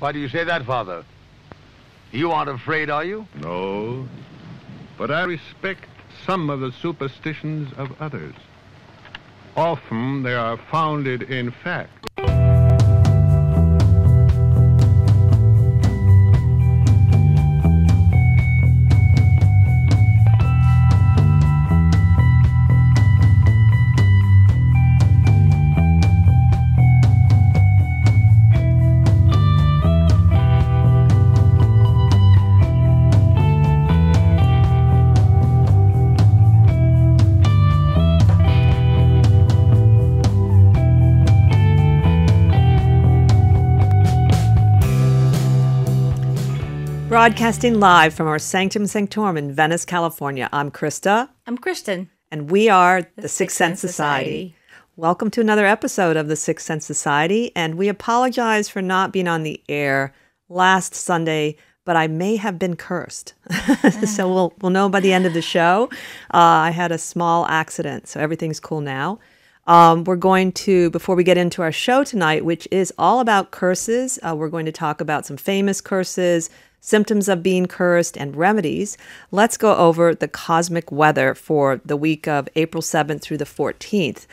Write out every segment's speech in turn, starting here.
Why do you say that, Father? You aren't afraid, are you? No, but I respect some of the superstitions of others. Often they are founded in fact. Broadcasting live from our Sanctum Sanctorum in Venice, California. I'm Krista. I'm Kristen. And we are the Sixth Sense Society. Welcome to another episode of the Sixth Sense Society. And we apologize for not being on the air last Sunday, but I may have been cursed. So we'll know by the end of the show. I had a small accident, so everything's cool now. We're going to, before we get into our show tonight, which is all about curses, we're going to talk about some famous curses, symptoms of being cursed, and remedies. Let's go over the cosmic weather for the week of April 7th through the 14th.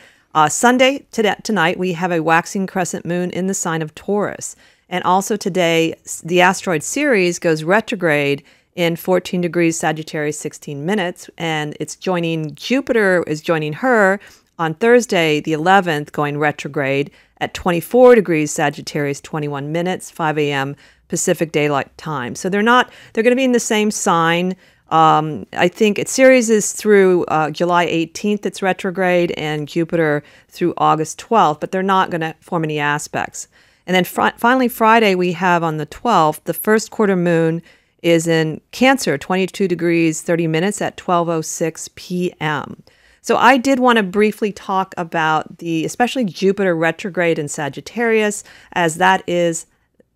Sunday, tonight, we have a waxing crescent moon in the sign of Taurus. And also today, the asteroid Ceres goes retrograde in 14 degrees Sagittarius, 16 minutes. And it's joining, Jupiter is joining her on Thursday, the 11th, going retrograde at 24 degrees Sagittarius, 21 minutes, 5 a.m. Pacific Daylight Time. So they're going to be in the same sign. I think Ceres is through July 18th, it's retrograde, and Jupiter through August 12th, but they're not going to form any aspects. And then finally, Friday, we have on the 12th, the first quarter moon is in Cancer, 22 degrees, 30 minutes at 12:06 p.m. So I did want to briefly talk about especially Jupiter retrograde in Sagittarius, as that is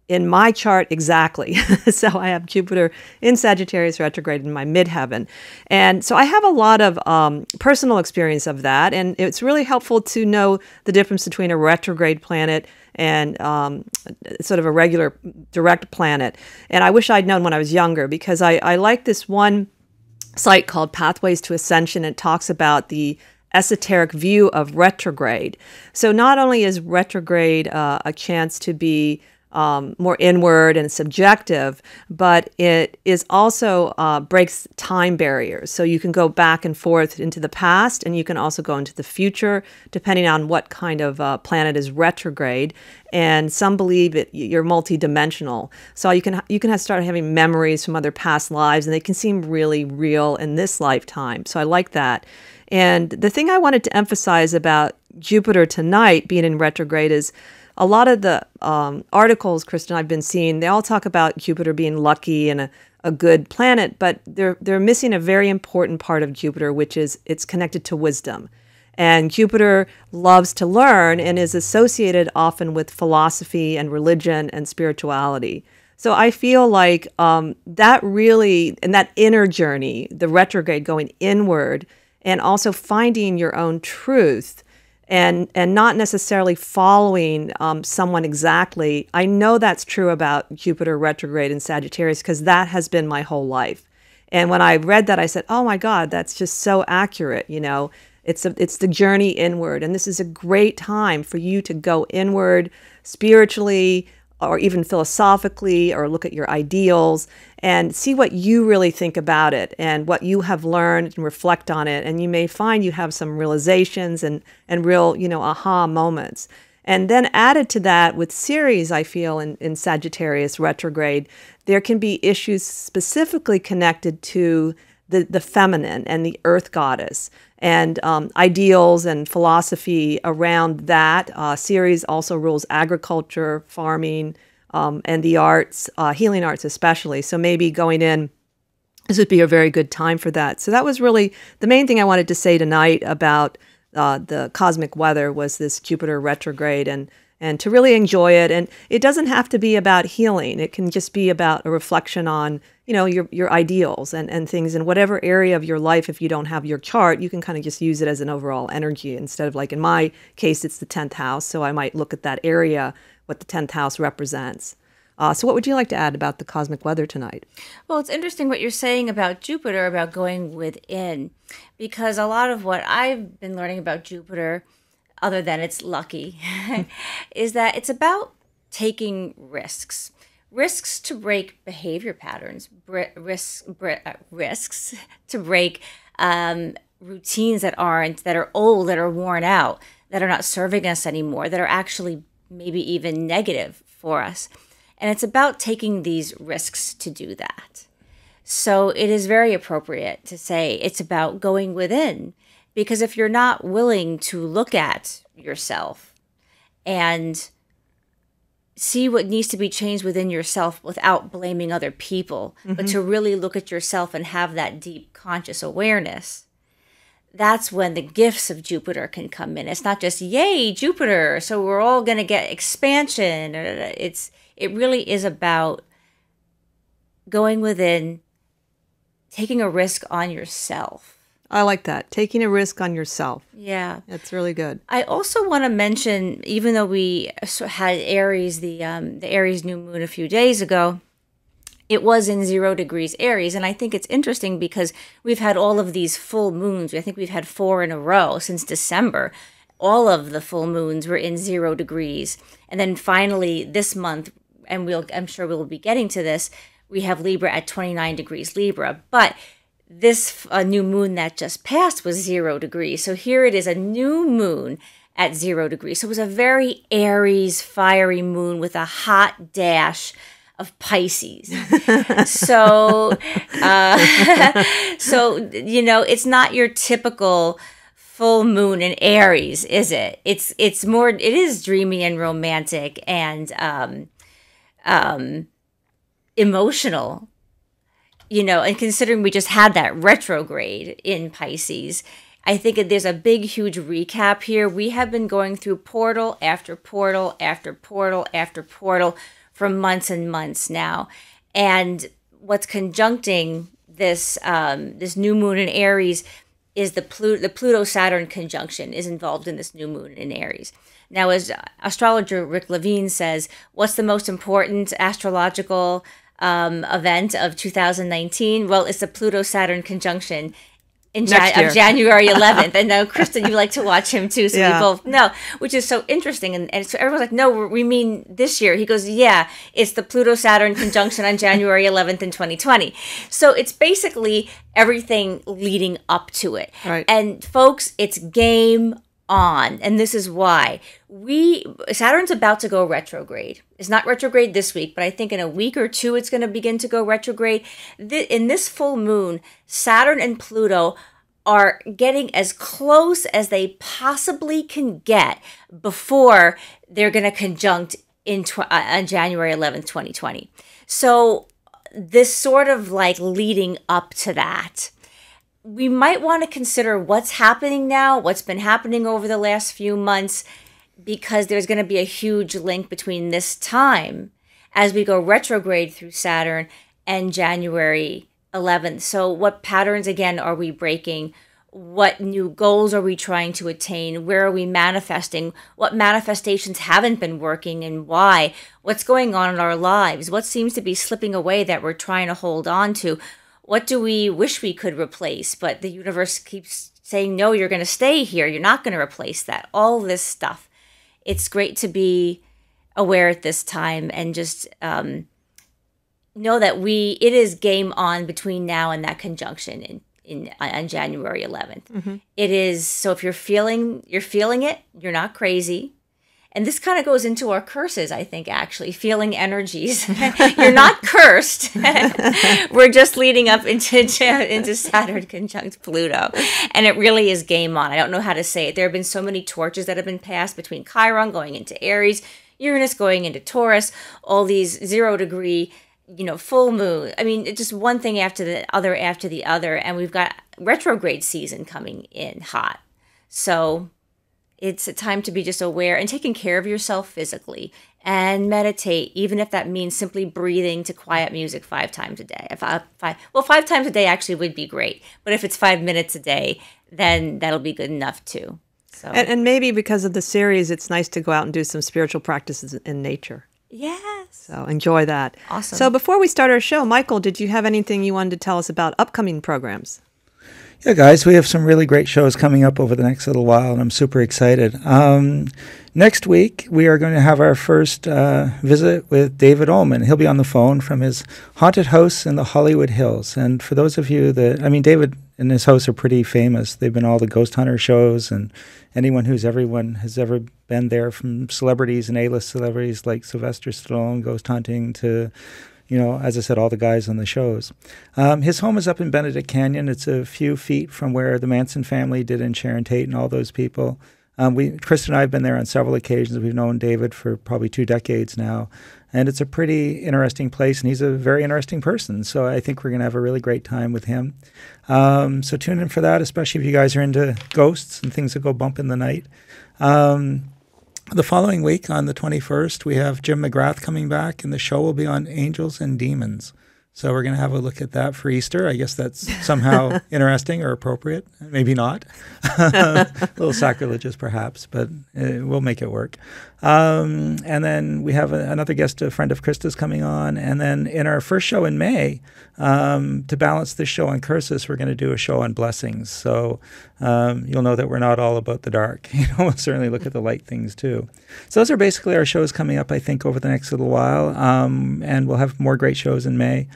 in my chart exactly. So I have Jupiter in Sagittarius retrograde in my midheaven. And so I have a lot of personal experience of that. And it's really helpful to know the difference between a retrograde planet and sort of a regular direct planet. And I wish I'd known when I was younger, because I like this one site called Pathways to Ascension. It talks about the esoteric view of retrograde. So not only is retrograde a chance to be more inward and subjective, but it is also breaks time barriers. So you can go back and forth into the past, and you can also go into the future, depending on what kind of planet is retrograde. And some believe you're multidimensional. So you can start having memories from other past lives, and they can seem really real in this lifetime. So I like that. And the thing I wanted to emphasize about Jupiter tonight being in retrograde is a lot of the articles, Kristen, I've been seeing, they all talk about Jupiter being lucky and a good planet, but they're missing a very important part of Jupiter, which is it's connected to wisdom. And Jupiter loves to learn and is associated often with philosophy and religion and spirituality. So I feel like that really, and that inner journey, the retrograde going inward, and also finding your own truth, and not necessarily following someone exactly. I know that's true about Jupiter retrograde in Sagittarius, because that has been my whole life. And when I read that, I said, oh my God, that's just so accurate. You know, it's the journey inward. And this is a great time for you to go inward spiritually, or even philosophically, or look at your ideals and see what you really think about it and what you have learned, and reflect on it. And you may find you have some realizations and real, aha moments. And then added to that with Ceres, I feel in Sagittarius retrograde, there can be issues specifically connected to the feminine and the earth goddess, and ideals and philosophy around that. Ceres also rules agriculture, farming, and the arts, healing arts especially. So maybe going in, this would be a very good time for that. So that was really the main thing I wanted to say tonight about the cosmic weather, was this Jupiter retrograde, and to really enjoy it. And it doesn't have to be about healing. It can just be about a reflection on, your ideals and things in whatever area of your life. If you don't have your chart, you can kind of just use it as an overall energy, instead of, like in my case, it's the 10th house. So I might look at that area, what the 10th house represents. So what would you like to add about the cosmic weather tonight? Well, it's interesting what you're saying about Jupiter, about going within, because a lot of what I've been learning about Jupiter, other than it's lucky, is that it's about taking risks. Risks to break behavior patterns, risks to break routines that are old, that are worn out, that are not serving us anymore, that are actually maybe even negative for us. And it's about taking these risks to do that. So it is very appropriate to say it's about going within, because if you're not willing to look at yourself and see what needs to be changed within yourself without blaming other people, but to really look at yourself and have that deep conscious awareness, that's when the gifts of Jupiter can come in. It's not just, yay, Jupiter, so we're all going to get expansion. It really is about going within, taking a risk on yourself. I like that. Taking a risk on yourself. Yeah. That's really good. I also want to mention, even though we had Aries, the Aries new moon a few days ago, it was in 0 degrees Aries. And I think it's interesting because we've had all of these full moons. I think we've had 4 in a row since December. All of the full moons were in 0 degrees. And then finally this month, and I'm sure we'll be getting to this, we have Libra at 29 degrees Libra. But this new moon that just passed was 0 degrees. So here it is, a new moon at 0 degrees. So it was a very Aries, fiery moon with a hot dash of Pisces. So, it's not your typical full moon in Aries, is it? It is dreamy and romantic and emotional. And considering we just had that retrograde in Pisces, I think there's a big, huge recap here. We have been going through portal after portal after portal after portal for months and months now. And what's conjuncting this new moon in Aries is the Pluto-Saturn conjunction is involved in this new moon in Aries. Now, as astrologer Rick Levine says, what's the most important astrological event of 2019? Well, it's the Pluto-Saturn conjunction of January 11th. And now, Kristen, you like to watch him too, so we both know, which is so interesting. And so everyone's like, no, we mean this year. He goes, yeah, it's the Pluto-Saturn conjunction on January 11th in 2020. So it's basically everything leading up to it. Right. And folks, it's game on. And this is why. Saturn's about to go retrograde. It's not retrograde this week, but I think in a week or two it's going to begin to go retrograde. In this full moon, Saturn and Pluto are getting as close as they possibly can get before they're going to conjunct on January 11th, 2020. So this sort of like leading up to that, we might want to consider what's happening now, what's been happening over the last few months, because there's going to be a huge link between this time as we go retrograde through Saturn and January 11th. So what patterns, again, are we breaking? What new goals are we trying to attain? Where are we manifesting? What manifestations haven't been working and why? What's going on in our lives? What seems to be slipping away that we're trying to hold on to? What do we wish we could replace? But the universe keeps saying, no, you're going to stay here. You're not going to replace that. All this stuff. It's great to be aware at this time and just know that it is game on between now and that conjunction on January 11th. Mm-hmm. It is. So if you're feeling it, you're not crazy. And this kind of goes into our curses, I think, actually, feeling energies. You're not cursed. We're just leading up into Saturn conjunct Pluto. And it really is game on. I don't know how to say it. There have been so many torches that have been passed between Chiron going into Aries, Uranus going into Taurus, all these 0 degree, full moon. I mean, it's just one thing after the other. And we've got retrograde season coming in hot. So it's a time to be just aware and taking care of yourself physically and meditate, even if that means simply breathing to quiet music 5 times a day. 5 times a day actually would be great. But if it's 5 minutes a day, then that'll be good enough too. So. And maybe because of the series, it's nice to go out and do some spiritual practices in nature. Yes. So enjoy that. Awesome. So before we start our show, Michael, did you have anything you wanted to tell us about upcoming programs? Yeah, guys, we have some really great shows coming up over the next little while, and I'm super excited. Next week, we are going to have our first visit with David Ullman. He'll be on the phone from his haunted house in the Hollywood Hills. And for those of you that, David and his house are pretty famous. They've been all the ghost hunter shows, and everyone has ever been there, from celebrities and A-list celebrities like Sylvester Stallone, ghost hunting, to as I said, all the guys on the shows. His home is up in Benedict Canyon. It's a few feet from where the Manson family did in Sharon Tate and all those people. Chris and I have been there on several occasions. We've known David for probably 2 decades now. And it's a pretty interesting place, and he's a very interesting person. So I think we're going to have a really great time with him. So tune in for that, especially if you guys are into ghosts and things that go bump in the night. The following week, on the 21st, we have Jim McGrath coming back, and the show will be on angels and demons. So we're going to have a look at that for Easter. I guess that's somehow interesting or appropriate. Maybe not. A little sacrilegious, perhaps, but we'll make it work. And then we have another guest, a friend of Krista's, coming on. And then in our first show in May, to balance this show on curses, we're going to do a show on blessings. So you'll know that we're not all about the dark. We'll certainly look at the light things too. So those are basically our shows coming up, I think, over the next little while. And we'll have more great shows in May.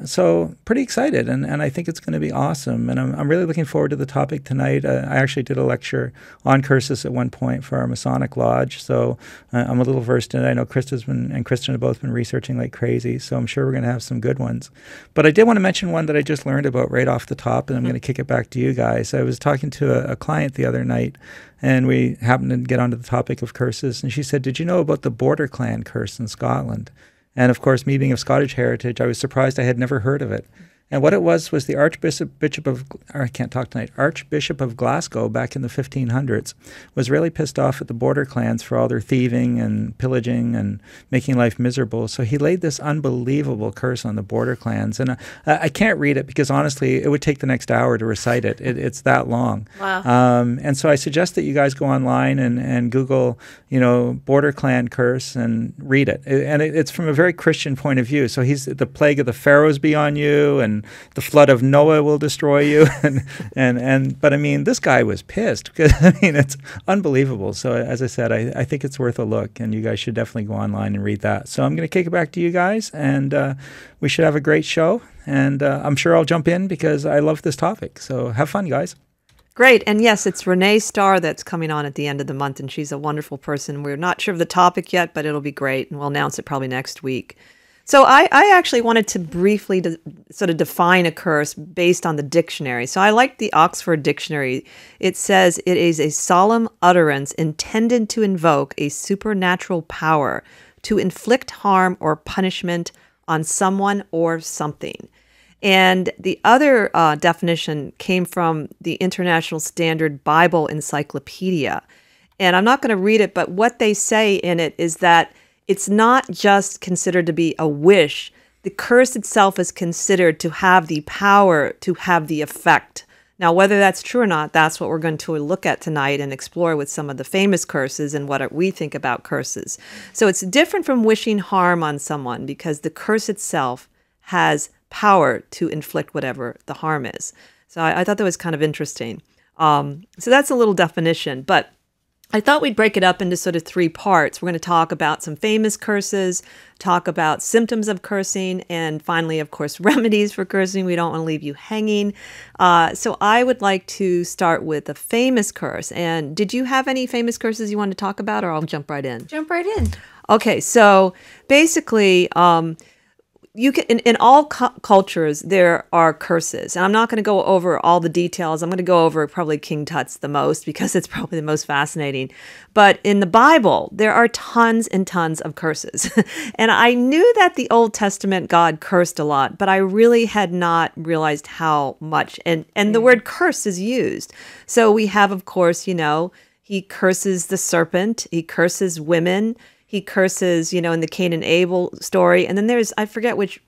So pretty excited, and I think it's going to be awesome. And I'm really looking forward to the topic tonight. I actually did a lecture on curses at one point for our Masonic Lodge, so I'm a little versed in it. I know and Kristen have both been researching like crazy, so I'm sure we're going to have some good ones. But I did want to mention one that I just learned about right off the top, and I'm going to kick it back to you guys. I was talking to a client the other night, and we happened to get onto the topic of curses, and she said, "Did you know about the Border Clan curse in Scotland?" And of course, me being of Scottish heritage, I was surprised I had never heard of it. And what it was the Archbishop of Glasgow back in the 1500s was really pissed off at the border clans for all their thieving and pillaging and making life miserable. So he laid this unbelievable curse on the border clans. And I can't read it because honestly, it would take the next hour to recite it. It's that long. Wow. And so I suggest that you guys go online and Google, border clan curse and read it. And it's from a very Christian point of view. So he's the plague of the pharaohs be on you, and the flood of Noah will destroy you. But I mean, this guy was pissed because, it's unbelievable. So as I said, I think it's worth a look, and you guys should definitely go online and read that. So I'm going to kick it back to you guys, and we should have a great show. And I'm sure I'll jump in because I love this topic. So have fun, guys. Great. And yes, it's Renee Starr that's coming on at the end of the month, and she's a wonderful person. We're not sure of the topic yet, but it'll be great, and we'll announce it probably next week. So I actually wanted to briefly sort of define a curse based on the dictionary. So I like the Oxford Dictionary. It says it is a solemn utterance intended to invoke a supernatural power to inflict harm or punishment on someone or something. And the other definition came from the International Standard Bible Encyclopedia. And I'm not going to read it, but what they say in it is that it's not just considered to be a wish. The curse itself is considered to have the power to have the effect. Now, whether that's true or not, that's what we're going to look at tonight and explore with some of the famous curses and what we think about curses. So it's different from wishing harm on someone because the curse itself has power to inflict whatever the harm is. So I thought that was kind of interesting. So that's a little definition, but I thought we'd break it up into sort of 3 parts. We're going to talk about some famous curses, talk about symptoms of cursing, and finally, of course, remedies for cursing. We don't want to leave you hanging. So I would like to start with a famous curse. And did you have any famous curses you wanted to talk about, or I'll jump right in? Jump right in. Okay, so basically, you can in all cultures there are curses, and I'm not going to go over all the details. I'm going to go over probably King Tut's the most because it's probably the most fascinating. But in the Bible, there are tons and tons of curses, and I knew that the Old Testament God cursed a lot, but I really had not realized how much. And the word curse is used. So we have, of course, he curses the serpent. He curses women. he curses, in the Cain and Abel story. And then there's, I forget which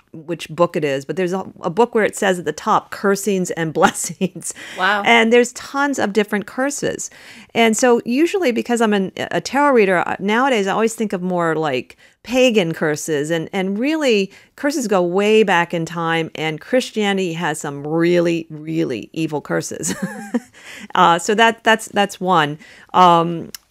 book it is, but there's a book where it says at the top, cursings and blessings. Wow. And there's tons of different curses. And so usually because I'm a tarot reader, nowadays I always think of more like pagan curses. And really, curses go way back in time, and Christianity has some really, really evil curses. So that's one.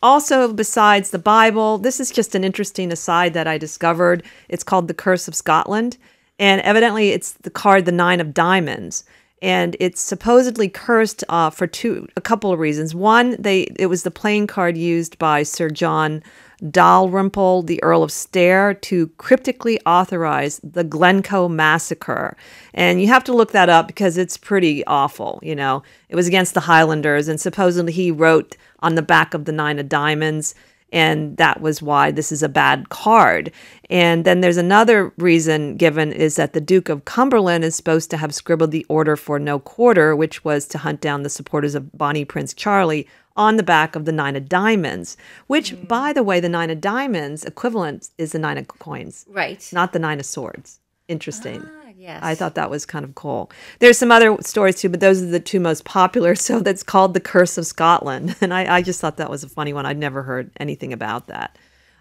Also, besides the Bible, this is just an interesting aside that I discovered. It's called The Curse of Scotland. And evidently, it's the card, the Nine of Diamonds. And it's supposedly cursed for a couple of reasons. One, it was the playing card used by Sir John Dalrymple, the Earl of Stair, to cryptically authorize the Glencoe Massacre. And you have to look that up because it's pretty awful, It was against the Highlanders, and supposedly he wrote on the back of the Nine of Diamonds, and that was why this is a bad card. And then there's another reason given is that the Duke of Cumberland is supposed to have scribbled the order for no quarter, which was to hunt down the supporters of Bonnie Prince Charlie, on the back of the Nine of Diamonds, which, by the way, the Nine of Diamonds equivalent is the Nine of Coins. Right. Not the Nine of Swords. Interesting. Yes. I thought that was kind of cool. There's some other stories too, but those are the two most popular. So that's called The Curse of Scotland. And I just thought that was a funny one. I'd never heard anything about that.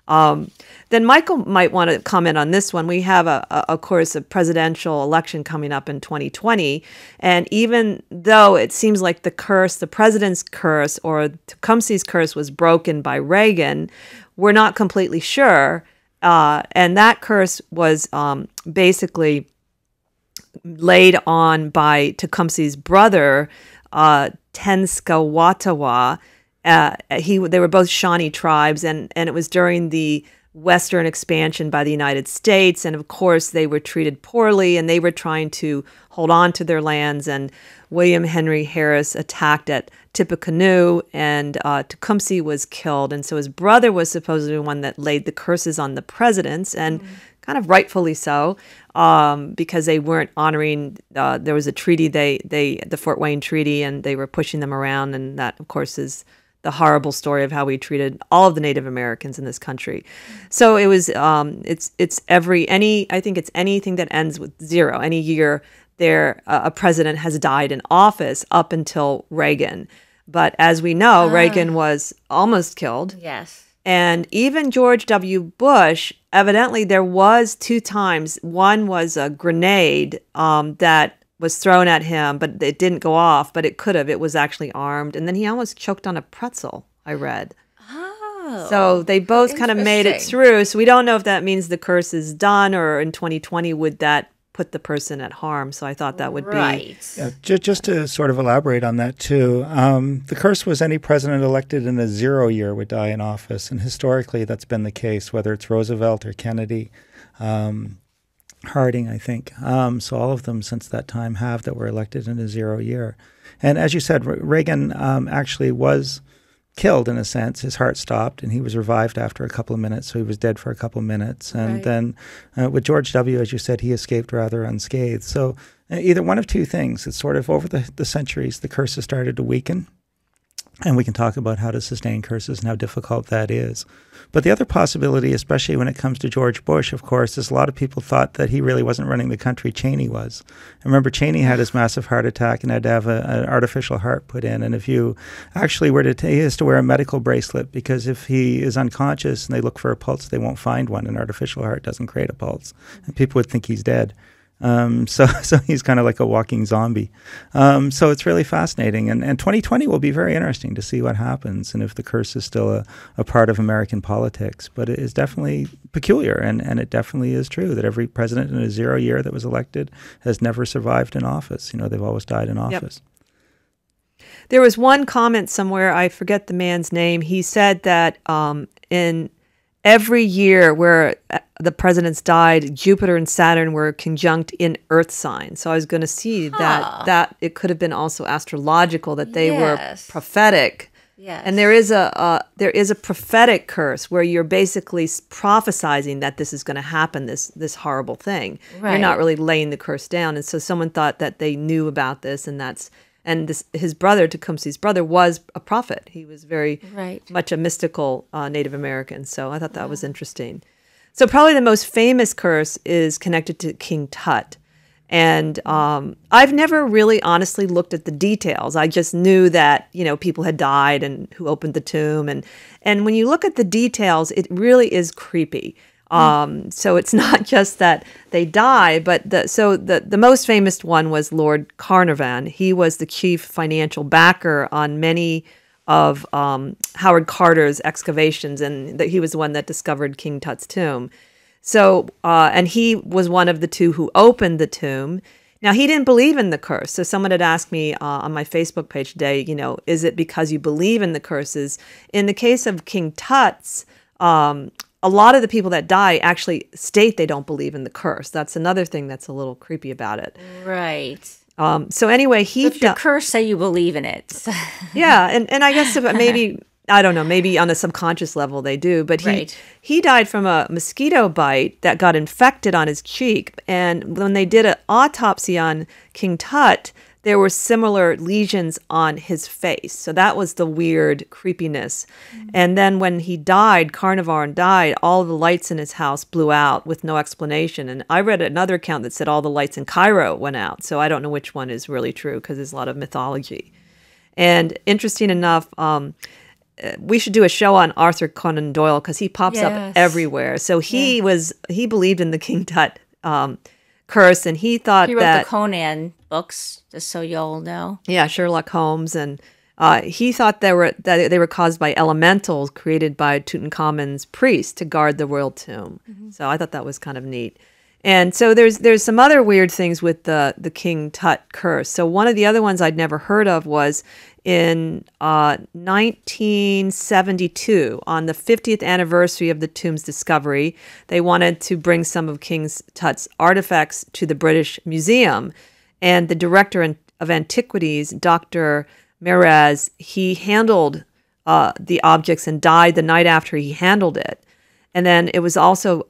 Then Michael might want to comment on this one. We have, of course, a presidential election coming up in 2020. And even though it seems like the president's curse or Tecumseh's curse was broken by Reagan, we're not completely sure. And that curse was basically laid on by Tecumseh's brother, Tenskwatawa. They were both Shawnee tribes, and it was during the Western expansion by the United States. And of course, they were treated poorly, and they were trying to hold on to their lands. And William Henry Harris attacked at Tippecanoe, and Tecumseh was killed. And so his brother was supposedly the one that laid the curses on the presidents, and kind of rightfully so, because they weren't honoring. There was a treaty, the Fort Wayne Treaty, and they were pushing them around, and that, of course, is the horrible story of how we treated all of the Native Americans in this country. So it was, I think it's anything that ends with 0. Any year a president has died in office up until Reagan. But as we know, Reagan was almost killed. Yes. And even George W. Bush, evidently there was 2 times. One was a grenade that was thrown at him, but it didn't go off, but it could have. It was actually armed. And then he almost choked on a pretzel, I read. Oh. So they both kind of made it through. So we don't know if that means the curse is done, or in 2020 would that put the person at harm. So I thought that would be... Yeah, just to sort of elaborate on that too, the curse was any president elected in a 0 year would die in office. And historically that's been the case, whether it's Roosevelt or Kennedy. Harding, I think. So all of them since that time that were elected in a 0 year. And as you said, Reagan actually was killed in a sense. His heart stopped, and he was revived after a couple of minutes, so he was dead for a couple of minutes. And then with George W., as you said, he escaped rather unscathed. So either one of two things. It's sort of over the centuries, the curse has started to weaken. And we can talk about how to sustain curses and how difficult that is. But the other possibility, especially when it comes to George Bush, of course, is a lot of people thought that he really wasn't running the country. Cheney was. And remember, Cheney had his massive heart attack and had to have an artificial heart put in. And if you actually were to, he has to wear a medical bracelet, because if he is unconscious and they look for a pulse, they won't find one. An artificial heart doesn't create a pulse. And people would think he's dead. So he's kind of like a walking zombie. So it's really fascinating. And 2020 will be very interesting to see what happens and if the curse is still a part of American politics. But it is definitely peculiar, and it definitely is true that every president in a 0 year that was elected has never survived in office. You know, they've always died in office. Yep. There was one comment somewhere, I forget the man's name. He said that in every year where the presidents died, Jupiter and Saturn were conjunct in Earth signs. So I was going to see that it could have been also astrological, that they were prophetic. Yes. And there is a prophetic curse where you're basically prophesizing that this is going to happen, this horrible thing. Right. You're not really laying the curse down. And so someone thought that they knew about this, and that's And his brother, Tecumseh's brother, was a prophet. He was very much a mystical Native American. So I thought that was interesting. So probably the most famous curse is connected to King Tut. And I've never really honestly looked at the details. I just knew that, people had died and who opened the tomb. And when you look at the details, it really is creepy. So it's not just that they die, but the most famous one was Lord Carnarvon. He was the chief financial backer on many of Howard Carter's excavations, and he was the one that discovered King Tut's tomb. So, and he was one of the two who opened the tomb. Now, he didn't believe in the curse. So someone had asked me on my Facebook page today, is it because you believe in the curses? In the case of King Tut's, a lot of the people that die actually state they don't believe in the curse. That's another thing that's a little creepy about it. Right. So anyway, if you're cursed, say you believe in it. Yeah, and I guess maybe... I don't know, maybe on a subconscious level they do, but he died from a mosquito bite that got infected on his cheek. And when they did an autopsy on King Tut, there were similar lesions on his face. So that was the weird creepiness. Mm-hmm. And then when he died, Carnarvon died, all the lights in his house blew out with no explanation. And I read another account that said all the lights in Cairo went out. So I don't know which one is really true because there's a lot of mythology. And interesting enough, we should do a show on Arthur Conan Doyle because he pops up everywhere. So he believed in the King Tut curse, and he thought he wrote the Conan books, just so you all know. Yeah, Sherlock Holmes, and he thought they were caused by elementals created by Tutankhamun's priests to guard the royal tomb. Mm-hmm. So I thought that was kind of neat. And so there's some other weird things with the King Tut curse. So one of the other ones I'd never heard of was in 1972, on the 50th anniversary of the tomb's discovery, they wanted to bring some of King Tut's artifacts to the British Museum. And the director of antiquities, Dr. Meraz, he handled the objects and died the night after he handled it. And then it was also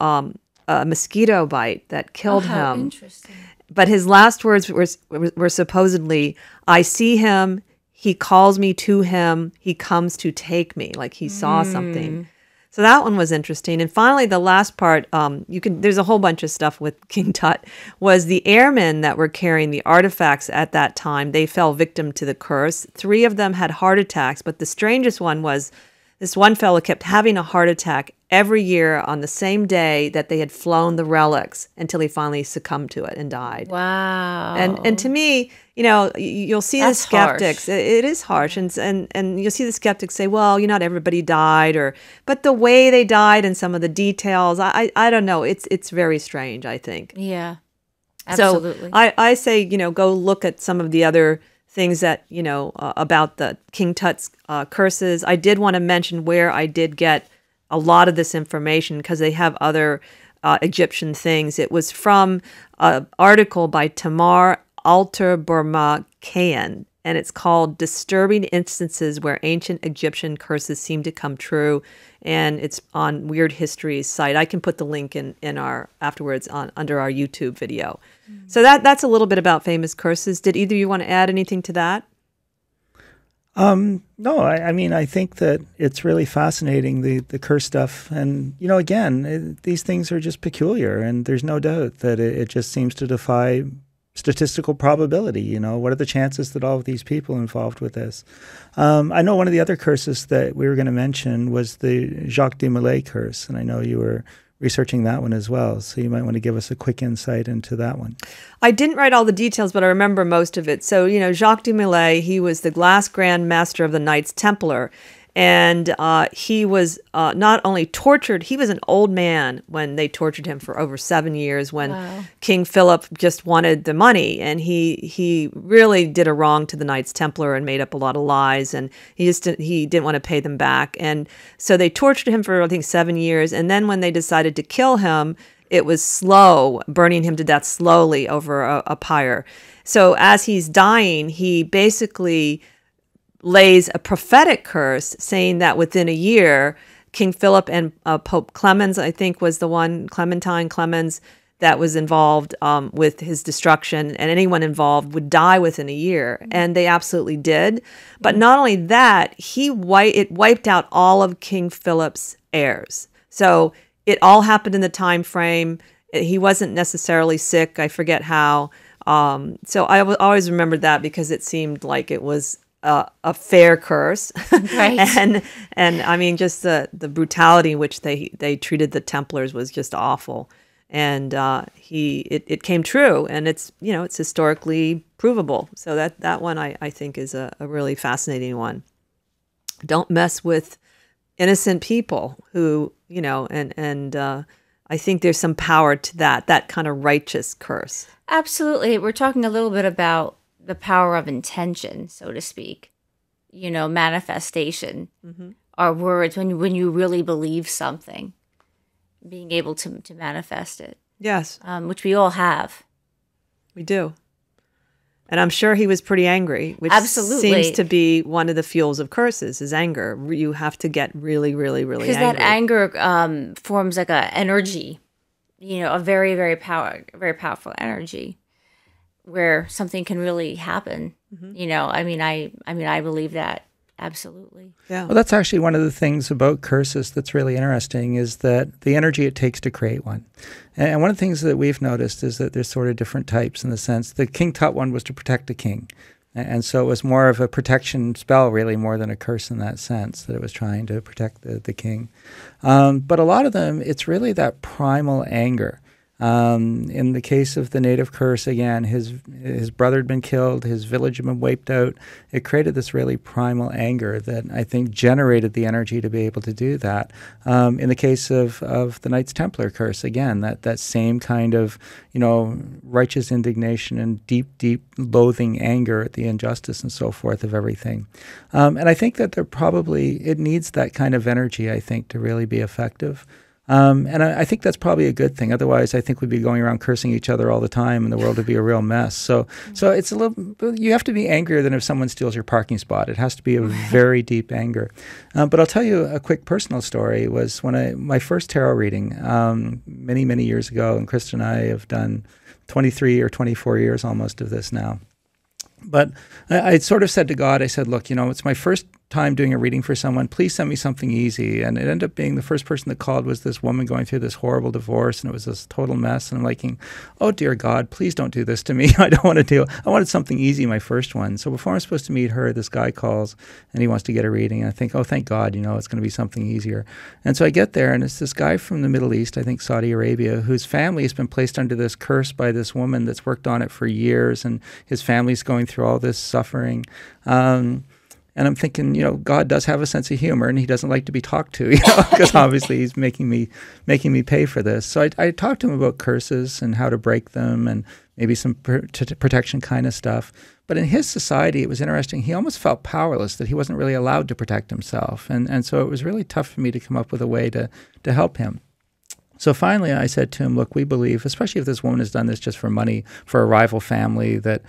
a mosquito bite that killed him. Interesting. But his last words were supposedly, "I see him, he calls me to him, he comes to take me," like he saw something. So that one was interesting. And finally, the last part, there's a whole bunch of stuff with King Tut, was the airmen that were carrying the artifacts at that time. They fell victim to the curse. 3 of them had heart attacks, but the strangest one was this one fellow kept having a heart attack every year on the same day that they had flown the relics until he finally succumbed to it and died. Wow. And to me, you'll see the skeptics. It is harsh. And you'll see the skeptics say, well, not everybody died, but the way they died and some of the details, I don't know. It's very strange, I think. Yeah, absolutely. So I say, go look at some of the other things that, about the King Tut's curses. I did want to mention where I did get a lot of this information because they have other Egyptian things. It was from an article by Tamar Alter-Burma-Kayan, and it's called "Disturbing Instances Where Ancient Egyptian Curses Seem to Come True," and it's on Weird History's site. I can put the link in our afterwards under our YouTube video. Mm-hmm. So that's a little bit about famous curses. Did either of you want to add anything to that? No, I mean, I think that it's really fascinating, the curse stuff. And, again, these things are just peculiar, and there's no doubt that it just seems to defy statistical probability. What are the chances that all of these people involved with this? I know one of the other curses that we were going to mention was the Jacques de Molay curse, and I know you were researching that one as well. So you might want to give us a quick insight into that one. I didn't write all the details, but I remember most of it. So, Jacques de Molay, he was the glass grand master of the Knights Templar. And he was not only tortured, he was an old man when they tortured him for over 7 years when King Philip just wanted the money. And he really did a wrong to the Knights Templar and made up a lot of lies. And he didn't want to pay them back. And so they tortured him for, I think, 7 years. And then when they decided to kill him, it was slow, burning him to death slowly over a pyre. So as he's dying, he basically lays a prophetic curse saying that within a year, King Philip and Pope Clemens, I think was the one, Clementine Clemens, that was involved with his destruction, and anyone involved would die within a year, and they absolutely did. But not only that, it wiped out all of King Philip's heirs. So it all happened in the time frame. He wasn't necessarily sick. I forget how. So I always remembered that because it seemed like it was a fair curse, Right. and I mean, just the brutality in which they treated the Templars was just awful. And it came true, and it's historically provable. So that one I think is a really fascinating one. Don't mess with innocent people who and I think there's some power to that kind of righteous curse. Absolutely. We're talking a little bit about the power of intention, so to speak. Manifestation are words when you really believe something. Being able to manifest it. Yes. Which we all have. We do. And I'm sure he was pretty angry, which Absolutely. seems to be one of the fuels of curses, is anger. You have to get really, really, really angry. Because that anger forms like a energy, a very, very powerful energy where something can really happen. I believe that. Absolutely. Yeah. Well, that's actually one of the things about curses that's really interesting is that the energy it takes to create one. And one of the things that we've noticed is that there's sort of different types in the sense the King Tut one was to protect the king. And so it was more of a protection spell, really, more than a curse in that sense, that it was trying to protect the king. But a lot of them, it's really that primal anger. In the case of the native curse, again, his brother had been killed, his village had been wiped out. It created this really primal anger that I think generated the energy to be able to do that. In the case of the Knights Templar curse, again, that same kind of, righteous indignation and deep, deep loathing anger at the injustice and so forth of everything. And I think that it needs that kind of energy, I think, to really be effective. And I think that's probably a good thing. Otherwise, I think we'd be going around cursing each other all the time and the world would be a real mess. So it's you have to be angrier than if someone steals your parking spot. It has to be a very deep anger. But I'll tell you a quick personal story was when my first tarot reading, many, many years ago, and Krista and I have done 23 or 24 years almost of this now. But I sort of said to God, I said, look, it's my first time doing a reading for someone. Please send me something easy. And it ended up being the first person that called was this woman going through this horrible divorce, and it was this total mess. And I'm like, oh, dear God, please don't do this to me. I don't want to do it. I wanted something easy, my first one. So before I'm supposed to meet her, this guy calls, and he wants to get a reading. And I think, oh, thank God, it's going to be something easier. And so I get there, and it's this guy from the Middle East, I think Saudi Arabia, whose family has been placed under this curse by this woman that's worked on it for years, and his family's going through all this suffering. And I'm thinking, God does have a sense of humor, and he doesn't like to be talked to, because obviously he's making me pay for this. So I talked to him about curses and how to break them and maybe some protection kind of stuff. But in his society, it was interesting. He almost felt powerless, that he wasn't really allowed to protect himself. And so it was really tough for me to come up with a way to help him. So finally, I said to him, look, we believe, especially if this woman has done this just for money, for a rival family, that,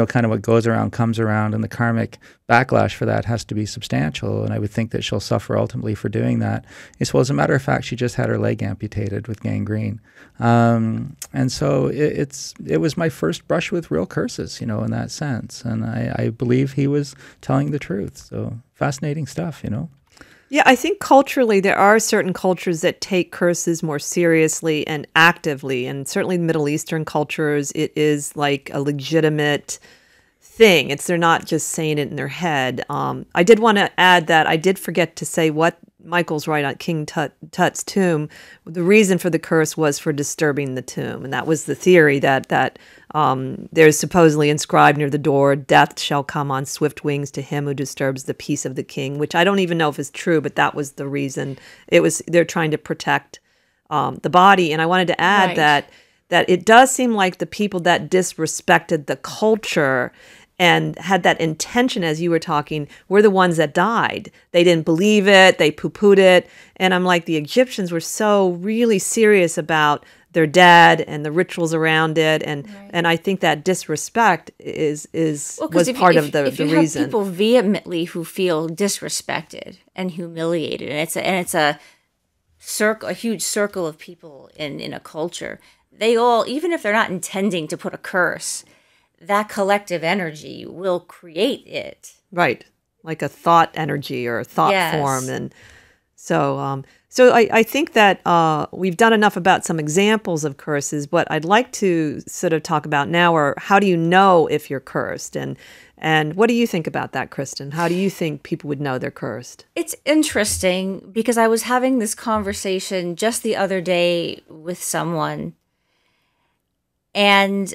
kind of what goes around comes around, and the karmic backlash for that has to be substantial. And I would think that she'll suffer ultimately for doing that. He said, well, as a matter of fact, she just had her leg amputated with gangrene. And so it was my first brush with real curses, in that sense. And I believe he was telling the truth. So fascinating stuff, Yeah, I think culturally there are certain cultures that take curses more seriously and actively, and certainly Middle Eastern cultures, it is like a legitimate thing. They're not just saying it in their head. I did want to add that I did forget to say what Michael's right on King Tut's tomb. The reason for the curse was for disturbing the tomb, and that was the theory that there's supposedly inscribed near the door, "Death shall come on swift wings to him who disturbs the peace of the king," which I don't even know if is true, but that was the reason. They're trying to protect the body, and I wanted to add that it does seem like the people that disrespected the culture and had that intention, as you were talking, were the ones that died. They didn't believe it. They poo-pooed it. And I'm like, the Egyptians were so really serious about their dead and the rituals around it. And I think that disrespect was part of the reason. If you have people vehemently who feel disrespected and humiliated, and it's a huge circle of people in a culture, they all, even if they're not intending to put a curse, that collective energy will create it. Right. Like a thought energy or a thought Yes. form. And so I think that we've done enough about some examples of curses. What I'd like to sort of talk about now are how do you know if you're cursed? And what do you think about that, Kristen? How do you think people would know they're cursed? It's interesting because I was having this conversation just the other day with someone, and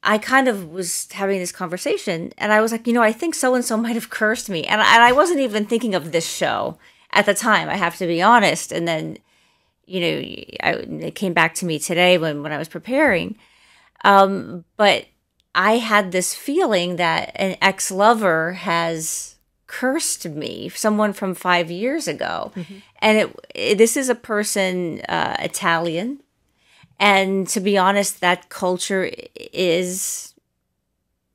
I kind of was having this conversation, and I was like, I think so-and-so might have cursed me. And I wasn't even thinking of this show at the time, I have to be honest. And then, it came back to me today when I was preparing. But I had this feeling that an ex-lover has cursed me, someone from 5 years ago. Mm-hmm. And this is a person, Italian. And to be honest, that culture is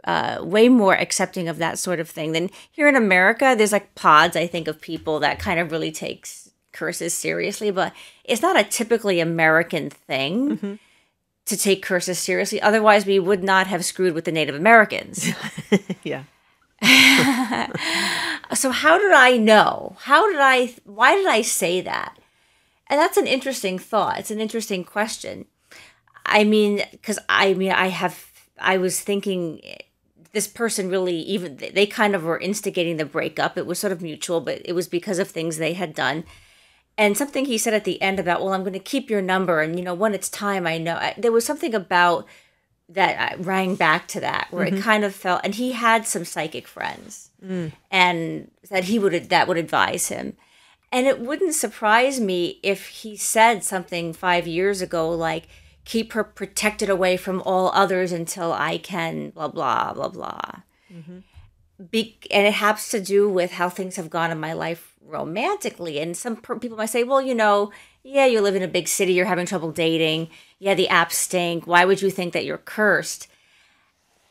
way more accepting of that sort of thing than here in America. There's like pods, I think, of people that kind of really takes curses seriously, but it's not a typically American thing to take curses seriously. Otherwise, we would not have screwed with the Native Americans. Yeah. So how did I know? Why did I say that? And that's an interesting thought. It's an interesting question. I was thinking this person really, they kind of were instigating the breakup. It was sort of mutual, but it was because of things they had done. And something he said at the end about, well, I'm going to keep your number. And, when it's time, I know. There was something about that rang back to that, where it kind of felt, and he had some psychic friends and that would advise him. And it wouldn't surprise me if he said something 5 years ago, like, keep her protected away from all others until I can blah, blah, blah, blah. Mm-hmm. And it has to do with how things have gone in my life romantically. And some people might say, well, yeah, you live in a big city, you're having trouble dating. Yeah, the apps stink. Why would you think that you're cursed?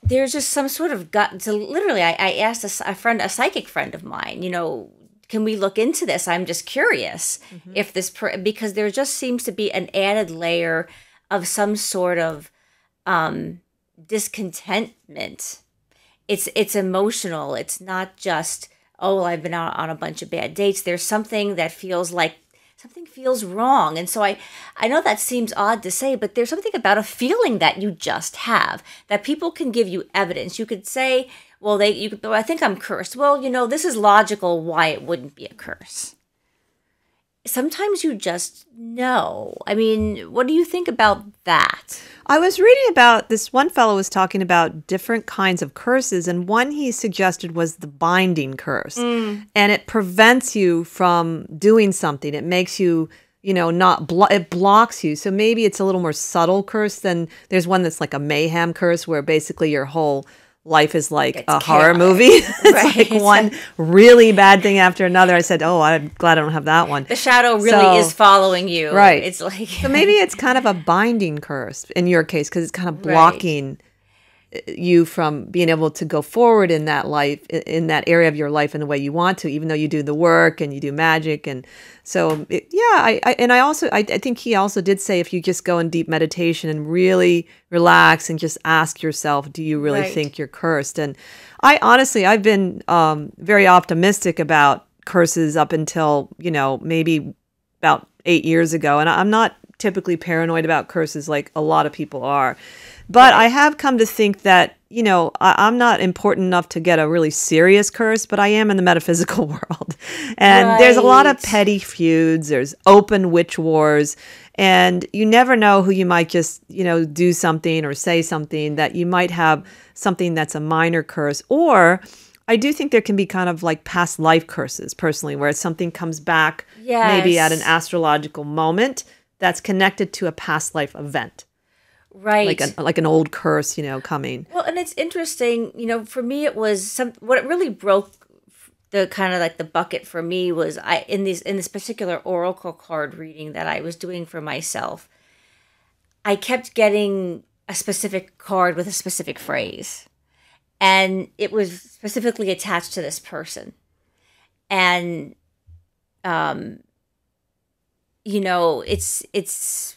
There's just some sort of gut. So literally, I asked a psychic friend of mine, can we look into this? I'm just curious if because there just seems to be an added layer of some sort of discontentment. It's emotional. It's not just, I've been out on a bunch of bad dates. There's something that feels like something feels wrong. And so I know that seems odd to say, but there's something about a feeling that you just have, that people can give you evidence. You could say, well, I think I'm cursed. Well, this is logical why it wouldn't be a curse. Sometimes you just know. I mean, what do you think about that? I was reading about this. One fellow was talking about different kinds of curses, and one he suggested was the binding curse. And it prevents you from doing something. It makes you, it blocks you. So maybe it's a little more subtle curse than there's one that's like a mayhem curse, where basically your whole life is like a horror movie. It's like one really bad thing after another. I said, I'm glad I don't have that one. The shadow really is following you. Right. It's like so maybe it's kind of a binding curse in your case, because it's kind of blocking you from being able to go forward in that life, in that area of your life in the way you want to, even though you do the work and you do magic. And so, I think he also did say, if you just go in deep meditation and really relax and just ask yourself, do you really think you're cursed? And I've been very optimistic about curses up until, maybe about 8 years ago. And I'm not typically paranoid about curses like a lot of people are. But I have come to think that, I'm not important enough to get a really serious curse, but I am in the metaphysical world. And there's a lot of petty feuds. There's open witch wars. And you never know who you might just, do something or say something that you might have something that's a minor curse. Or I do think there can be kind of like past life curses, personally, where something comes back maybe at an astrological moment that's connected to a past life event. Right. Like an old curse, coming. Well, and it's interesting, for me, it was what really broke the kind of like the bucket for me was in this particular oracle card reading that I was doing for myself, I kept getting a specific card with a specific phrase, and it was specifically attached to this person. And, it's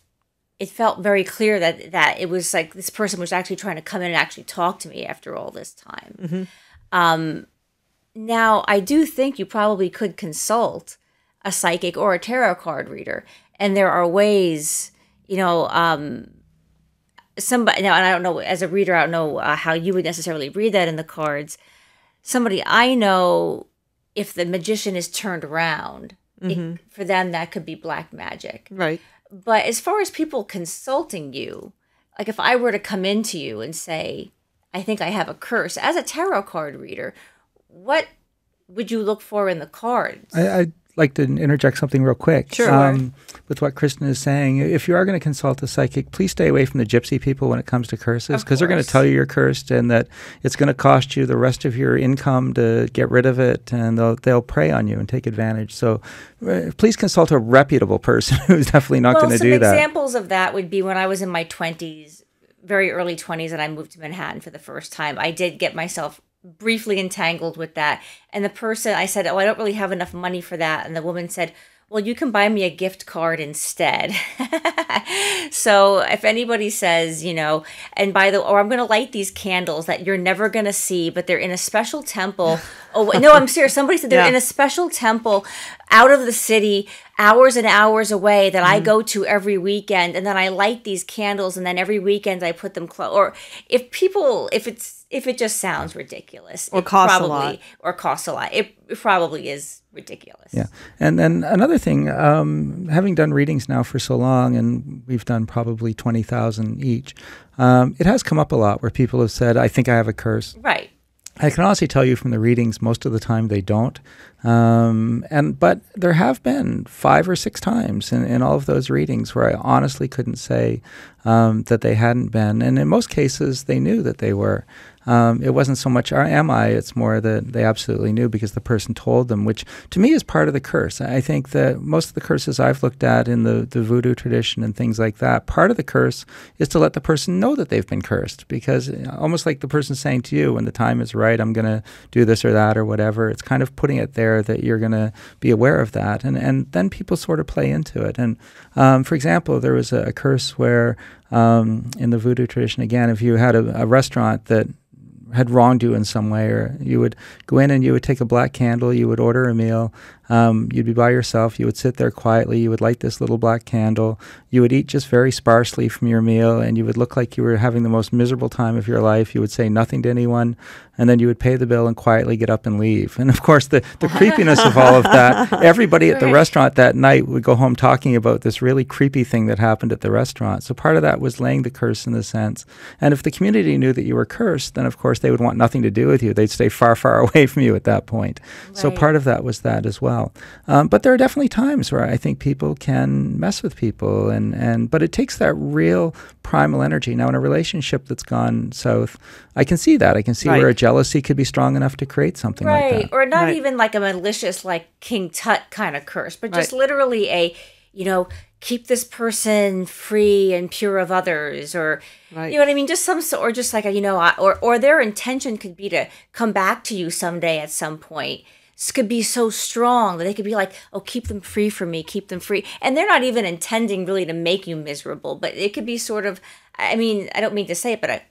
it felt very clear that it was like this person was actually trying to come in and actually talk to me after all this time. Now, I do think you probably could consult a psychic or a tarot card reader, and there are ways, somebody now, and I don't know, as a reader, I don't know how you would necessarily read that in the cards. Somebody I know, if the magician is turned around, for them that could be black magic. Right. But as far as people consulting you, like if I were to come into you and say, I think I have a curse, as a tarot card reader, what would you look for in the cards? I'd like to interject something real quick. Sure. With what Kristen is saying. If you are going to consult a psychic, please stay away from the gypsy people when it comes to curses, because they're going to tell you you're cursed and that it's going to cost you the rest of your income to get rid of it, and they'll prey on you and take advantage. So please consult a reputable person who's definitely not going to do that. Some examples of that would be when I was in my 20s, very early 20s, and I moved to Manhattan for the first time. I did get myself briefly entangled with that. And the person, I said, I don't really have enough money for that. And the woman said, well, you can buy me a gift card instead. So if anybody says, and or I'm going to light these candles that you're never going to see, but they're in a special temple. Oh, no, I'm serious. Somebody said they're in a special temple out of the city, hours and hours away, that I go to every weekend. And then I light these candles, and then every weekend I put them close. Or if it just sounds ridiculous. Or costs a lot. Or costs a lot. It probably is ridiculous. Yeah. And then another thing, having done readings now for so long, and we've done probably 20,000 each, it has come up a lot where people have said, I think I have a curse. Right. I can honestly tell you from the readings, most of the time they don't. But there have been 5 or 6 times in all of those readings where I honestly couldn't say that they hadn't been. And in most cases, they knew that they were. It wasn't so much, am I? It's more that they absolutely knew because the person told them, which to me is part of the curse. I think that most of the curses I've looked at in the voodoo tradition and things like that, part of the curse is to let the person know that they've been cursed, because almost like the person saying to you, when the time is right, I'm going to do this or that or whatever. It's kind of putting it there that you're going to be aware of that. And then people sort of play into it. And for example, there was a curse where in the voodoo tradition, again, if you had a restaurant that had wronged you in some way, or you would go in and you would take a black candle, you would order a meal, you'd be by yourself, you would sit there quietly, you would light this little black candle, you would eat just very sparsely from your meal, and you would look like you were having the most miserable time of your life. You would say nothing to anyone, and then you would pay the bill and quietly get up and leave. And of course, the creepiness of all of that, everybody at the restaurant that night would go home talking about this really creepy thing that happened at the restaurant. So part of that was laying the curse in the sense. And if the community knew that you were cursed, then of course they would want nothing to do with you. They'd stay far, far away from you at that point. Right. So part of that was that as well. But there are definitely times where I think people can mess with people, but it takes that real primal energy. Now, in a relationship that's gone south, I can see that. I can see where a jealousy could be strong enough to create something like that. Or not even like a malicious, like King Tut kind of curse, but just literally a, keep this person free and pure of others, or you know what I mean, just or just like or their intention could be to come back to you someday at some point. This could be so strong that they could be like, oh, keep them free from me, keep them free, and they're not even intending really to make you miserable, but it could be sort of, I mean, I don't mean to say it, but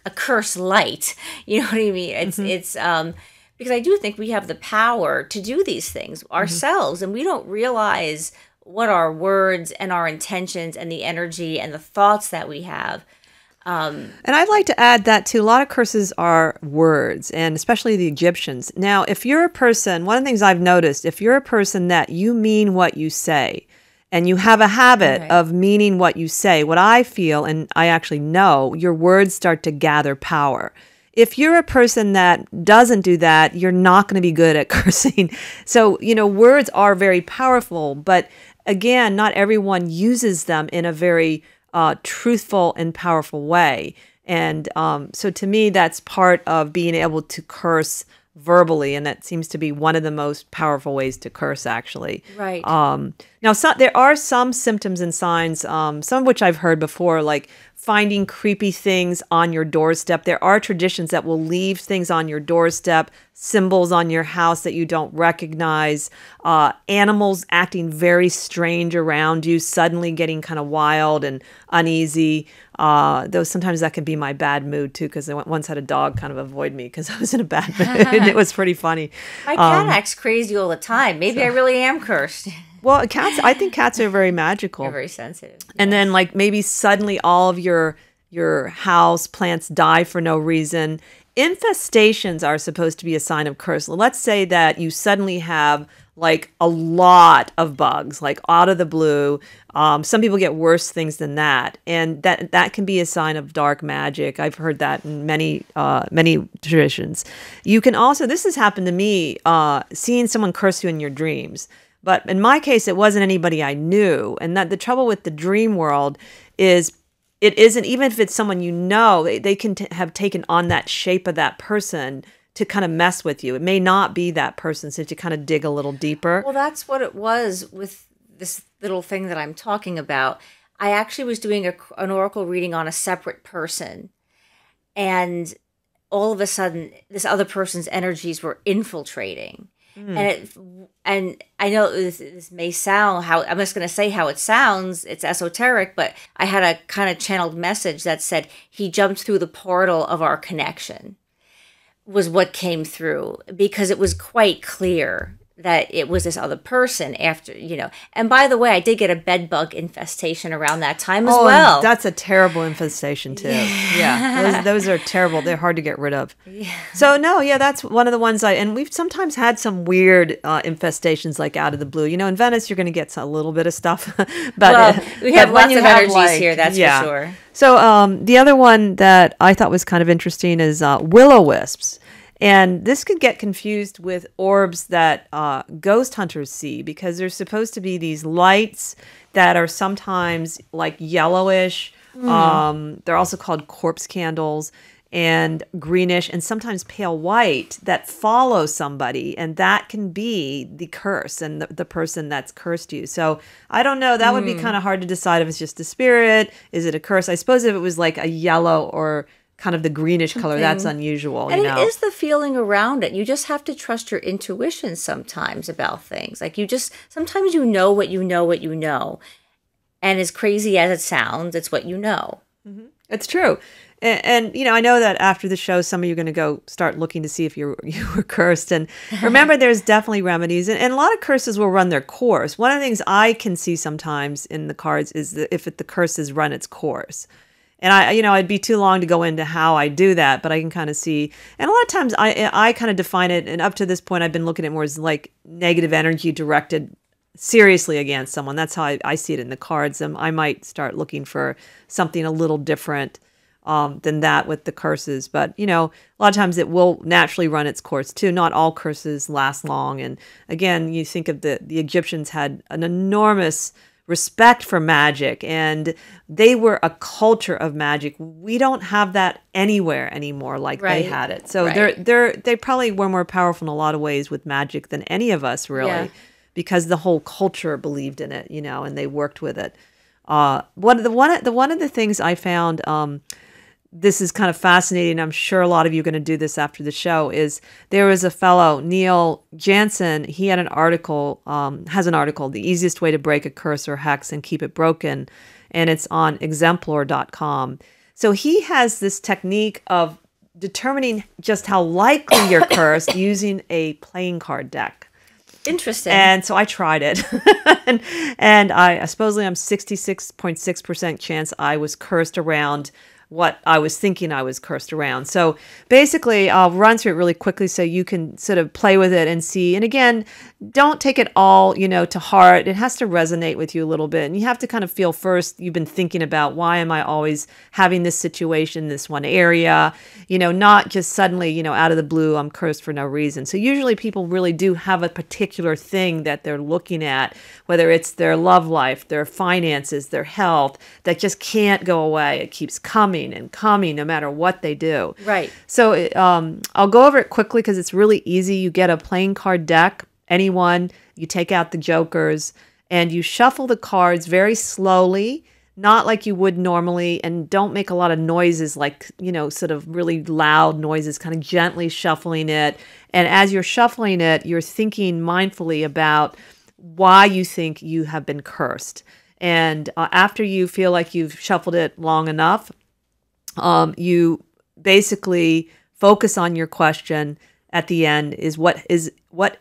a curse light, you know what I mean? It's because I do think we have the power to do these things ourselves, and we don't realize what our words and our intentions and the energy and the thoughts that we have. And I'd like to add that too. A lot of curses are words, and especially the Egyptians. Now, if you're a person, one of the things I've noticed, if you're a person that you mean what you say, and you have a habit of meaning what you say, what I feel, and I actually know, your words start to gather power. If you're a person that doesn't do that, you're not going to be good at cursing. So, words are very powerful, but again, not everyone uses them in a very truthful and powerful way. And so to me, that's part of being able to curse verbally, and that seems to be one of the most powerful ways to curse, actually. Right. Now, there are some symptoms and signs, some of which I've heard before, like finding creepy things on your doorstep. There are traditions that will leave things on your doorstep, symbols on your house that you don't recognize, animals acting very strange around you, suddenly getting kind of wild and uneasy. Though sometimes that can be my bad mood too, because I once had a dog kind of avoid me because I was in a bad mood. It was pretty funny. My cat acts crazy all the time. Maybe I really am cursed. Well, cats, I think cats are very magical. They're very sensitive. And then like maybe suddenly all of your house plants die for no reason. Infestations are supposed to be a sign of curse. Let's say that you suddenly have like a lot of bugs, like out of the blue. Some people get worse things than that. And that can be a sign of dark magic. I've heard that in many traditions. You can also, this has happened to me, seeing someone curse you in your dreams. But in my case, it wasn't anybody I knew. And that the trouble with the dream world is it isn't, even if it's someone you know, they can have taken on that shape of that person to kind of mess with you. It may not be that person, so to kind of dig a little deeper. Well, that's what it was with this little thing that I'm talking about. I actually was doing an oracle reading on a separate person. And all of a sudden, this other person's energies were infiltrating. And I know this may sound I'm just going to say how it sounds. It's esoteric, but I had a kind of channeled message that said he jumped through the portal of our connection was what came through, because it was quite clear that it was this other person after, And by the way, I did get a bedbug infestation around that time as well. That's a terrible infestation too. Yeah. Those are terrible. They're hard to get rid of. Yeah. So that's one of the ones and we've sometimes had some weird infestations like out of the blue. In Venice, you're going to get a little bit of stuff. But we have lots of energies here, that's for sure. So the other one that I thought was kind of interesting is Will-O-Wisps. And this could get confused with orbs that ghost hunters see, because there's supposed to be these lights that are sometimes like yellowish. They're also called corpse candles, and greenish and sometimes pale white that follow somebody. And that can be the curse and the person that's cursed you. So I don't know. That would be kind of hard to decide if it's just a spirit. Is it a curse? I suppose if it was like a yellow or kind of the greenish color, that's unusual. And it is the feeling around it. You just have to trust your intuition sometimes about things. Like sometimes you know what you know. And as crazy as it sounds, it's what you know. Mm-hmm. It's true. And I know that after the show, some of you are going to go start looking to see if you were cursed. And remember, there's definitely remedies. And a lot of curses will run their course. One of the things I can see sometimes in the cards is that if the curse has run its course. And it'd be too long to go into how I do that, but I can kind of see. And a lot of times I kind of define it, and up to this point, I've been looking at it more as like negative energy directed seriously against someone. That's how I see it in the cards. I might start looking for something a little different than that with the curses. But, a lot of times it will naturally run its course too. Not all curses last long. And again, you think of the Egyptians had an enormous respect for magic, and they were a culture of magic. We don't have that anywhere anymore like they had it. So they probably were more powerful in a lot of ways with magic than any of us really, because the whole culture believed in it, and they worked with it. One of the things I found, this is kind of fascinating. I'm sure a lot of you are going to do this after the show. Is there was a fellow, Neil Jansen. He had an article, The Easiest Way to Break a Curse or Hex and Keep It Broken. And it's on exemplar.com. So he has this technique of determining just how likely you're cursed using a playing card deck. Interesting. And so I tried it. and I supposedly I'm 66.6% chance I was cursed around what I was thinking I was cursed around. So basically, I'll run through it really quickly so you can sort of play with it and see. And again, don't take it all, to heart. It has to resonate with you a little bit. And you have to kind of feel first, you've been thinking about, why am I always having this situation in this one area? Not just suddenly, out of the blue, I'm cursed for no reason. So usually people really do have a particular thing that they're looking at, whether it's their love life, their finances, their health, that just can't go away. It keeps coming and coming no matter what they do. Right. So I'll go over it quickly because it's really easy. You get a playing card deck, anyone, you take out the jokers, and you shuffle the cards very slowly. not like you would normally, and don't make a lot of noises like, sort of really loud noises, kind of gently shuffling it. And as you're shuffling it, you're thinking mindfully about why you think you have been cursed. And after you feel like you've shuffled it long enough, you basically focus on your question at the end is what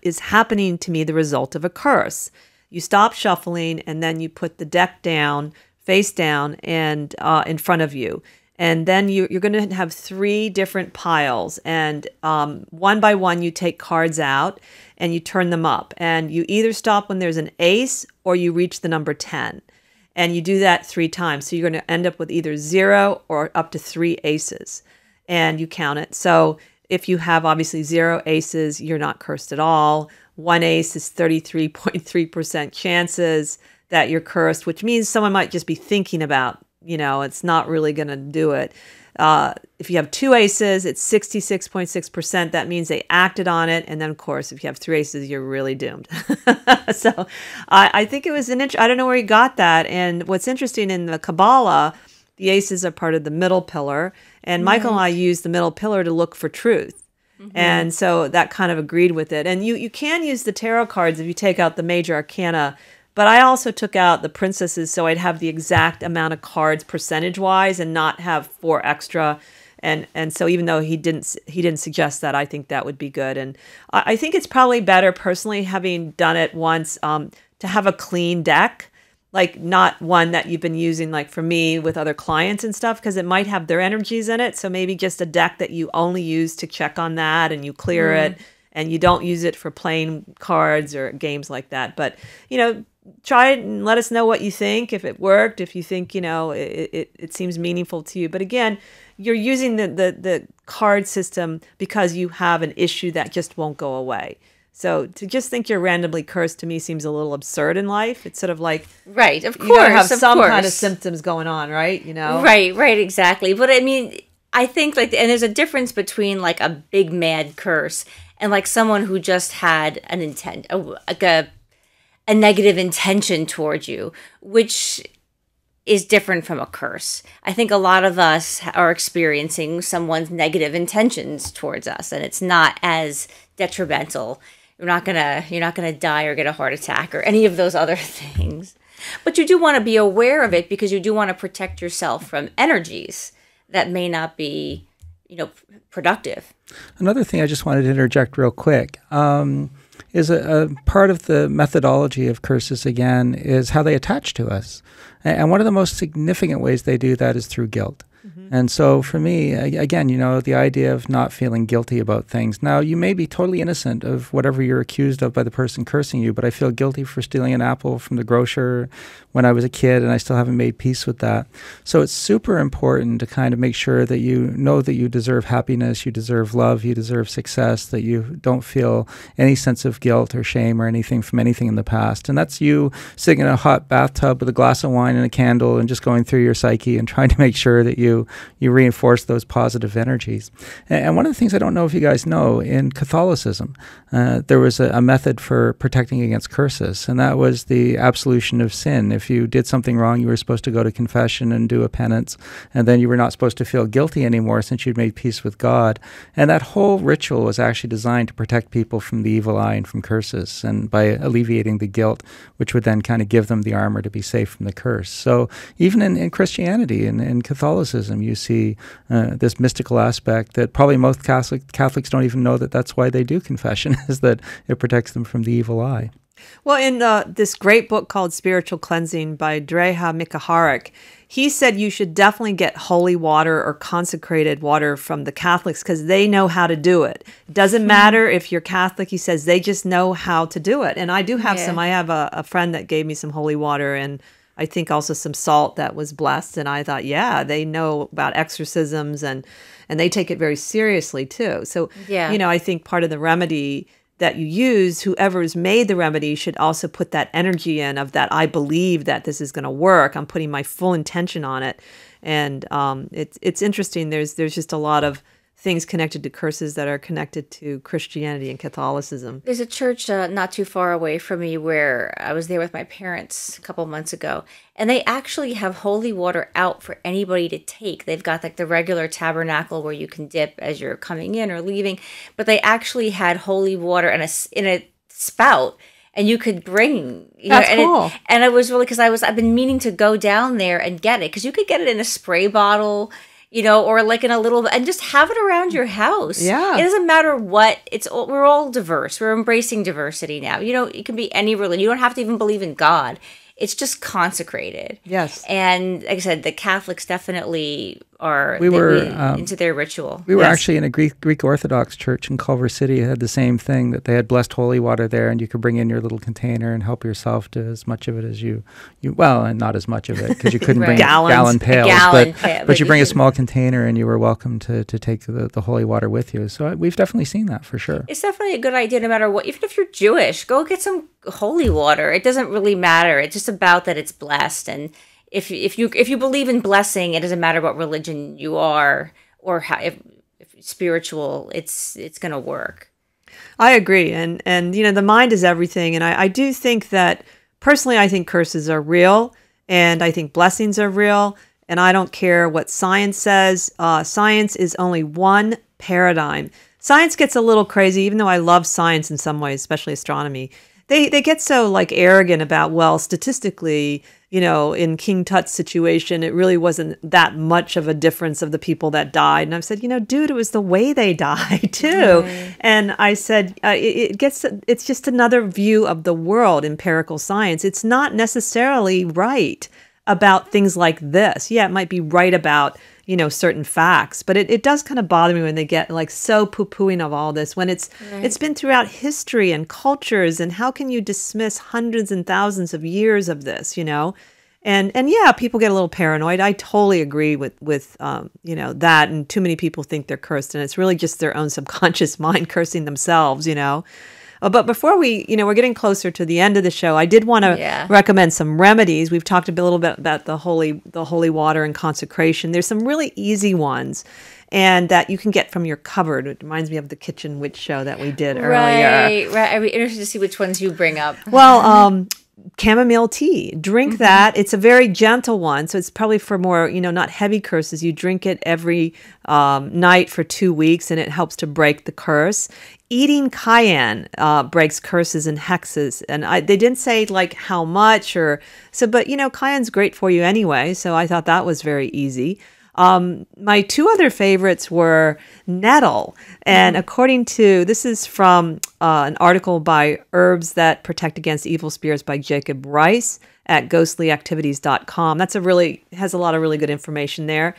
is happening to me the result of a curse. You stop shuffling and then you put the deck down, face down, and in front of you. And then you're going to have 3 different piles. And one by one, you take cards out and you turn them up. And you either stop when there's an ace or you reach the number 10. And you do that 3 times. So you're going to end up with either 0 or up to 3 aces. And you count it. So if you have obviously 0 aces, you're not cursed at all. 1 ace is 33.3% chances that you're cursed, which means someone might just be thinking about, it's not really going to do it. If you have 2 aces, it's 66.6%. That means they acted on it. And then, of course, if you have 3 aces, you're really doomed. So I think it was I don't know where he got that. And what's interesting in the Kabbalah, the aces are part of the middle pillar. And Michael and I use the middle pillar to look for truth. And so that kind of agreed with it. And you can use the tarot cards if you take out the major arcana. But I also took out the princesses so I'd have the exact amount of cards percentage-wise and not have 4 extra. And so even though he didn't suggest that, I think that would be good. And I think it's probably better, personally, having done it once, to have a clean deck. Like not one that you've been using, like for me with other clients and stuff, because it might have their energies in it. So maybe just a deck that you only use to check on that and you clear it and you don't use it for playing cards or games like that. But, try it and let us know what you think, if it worked, if you think, it seems meaningful to you. But again, you're using the card system because you have an issue that just won't go away. So to just think you're randomly cursed to me seems a little absurd in life. It's sort of like, right, of course, you gotta have some kind of symptoms going on, right? Right, exactly. But I mean, I think and there's a difference between like a big mad curse and like someone who just had an intent, like a negative intention towards you, which is different from a curse. I think a lot of us are experiencing someone's negative intentions towards us, and it's not as detrimental. You're not gonna die or get a heart attack or any of those other things. But you do want to be aware of it because you do want to protect yourself from energies that may not be, productive. Another thing I just wanted to interject real quick is a part of the methodology of curses, again, is how they attach to us. And one of the most significant ways they do that is through guilt. And so for me, again, the idea of not feeling guilty about things. Now, you may be totally innocent of whatever you're accused of by the person cursing you, but I feel guilty for stealing an apple from the grocer when I was a kid, and I still haven't made peace with that. So it's super important to kind of make sure that you know that you deserve happiness, you deserve love, you deserve success, that you don't feel any sense of guilt or shame or anything from anything in the past. And that's you sitting in a hot bathtub with a glass of wine and a candle and just going through your psyche and trying to make sure that you reinforce those positive energies. And one of the things I don't know if you guys know, in Catholicism, there was a method for protecting against curses, and that was the absolution of sin. If you did something wrong, you were supposed to go to confession and do a penance, and then you were not supposed to feel guilty anymore since you'd made peace with God. And that whole ritual was actually designed to protect people from the evil eye and from curses, and by alleviating the guilt, which would then kind of give them the armor to be safe from the curse. So even in Christianity and in Catholicism, you see this mystical aspect that probably most Catholics don't even know that that's why they do confession, is that it protects them from the evil eye. Well, in this great book called Spiritual Cleansing by Dreja Mikaharik, he said you should definitely get holy water or consecrated water from the Catholics because they know how to do it. It doesn't matter if you're Catholic, he says, they just know how to do it. And I do have some. I have a friend that gave me some holy water and I think also some salt that was blessed. And I thought, yeah, they know about exorcisms and they take it very seriously too. So, I think part of the remedy that you use, whoever's made the remedy should also put that energy in of that, I believe that this is going to work. I'm putting my full intention on it. And it's interesting. There's just a lot of things connected to curses that are connected to Christianity and Catholicism. There's a church not too far away from me where I was there with my parents a couple months ago, and they actually have holy water out for anybody to take. They've got like the regular tabernacle where you can dip as you're coming in or leaving, but they actually had holy water in a spout, and you could bring. That's cool. And it was really, because I've been meaning to go down there and get it, because you could get it in a spray bottle, or like in a little, and just have it around your house. Yeah. It doesn't matter what, we're all diverse. We're embracing diversity now. It can be any religion. You don't have to even believe in God. It's just consecrated. Yes. And like I said, the Catholics definitely are into their ritual. We were actually in a Greek Orthodox church in Culver City. It had the same thing, that they had blessed holy water there, and you could bring in your little container and help yourself to as much of it as you well, and not as much of it, because you couldn't bring gallon pails. But you bring a small container, and you were welcome to take the holy water with you. So we've definitely seen that for sure. It's definitely a good idea, no matter what. Even if you're Jewish, go get some holy water. It doesn't really matter. It's just about that it's blessed. And if you believe in blessing, it doesn't matter what religion you are or how, if spiritual, it's going to work. I agree. And the mind is everything. And I do think that, personally, I think curses are real, and I think blessings are real. And I don't care what science says. Science is only one paradigm. Science gets a little crazy, even though I love science in some ways, especially astronomy. They get so like arrogant about, well, statistically, in King Tut's situation, it really wasn't that much of a difference of the people that died. And I've said, dude, it was the way they died too. Right. And I said, it's just another view of the world, empirical science. It's not necessarily right about things like this. Yeah, it might be right about, certain facts, but it does kind of bother me when they get like so poo-pooing of all this, when it's been throughout history and cultures, and how can you dismiss hundreds and thousands of years of this, And yeah, people get a little paranoid. I totally agree with that, and too many people think they're cursed, and it's really just their own subconscious mind cursing themselves, But before we're getting closer to the end of the show, I did want to recommend some remedies. We've talked a little bit about the holy water and consecration. There's some really easy ones, and that you can get from your cupboard. It reminds me of the Kitchen Witch show that we did earlier. Right. I'd be interested to see which ones you bring up. Well, chamomile tea. Drink that. It's a very gentle one, so it's probably for more, not heavy curses. You drink it every night for 2 weeks, and it helps to break the curse. Eating cayenne breaks curses and hexes, and they didn't say like how much but cayenne's great for you anyway, so I thought that was very easy. My two other favorites were nettle, and this is from an article by Herbs That Protect Against Evil Spirits by Jacob Rice at ghostlyactivities.com. Has a lot of really good information there.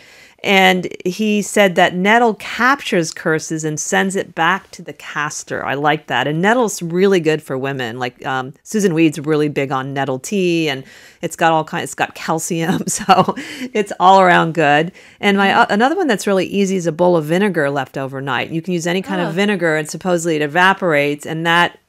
And he said that nettle captures curses and sends it back to the caster. I like that. And nettle's really good for women. Like Susan Weed's really big on nettle tea, and it's got calcium, so it's all around good. And another one that's really easy is a bowl of vinegar left overnight. You can use any kind of vinegar, and supposedly it evaporates, and that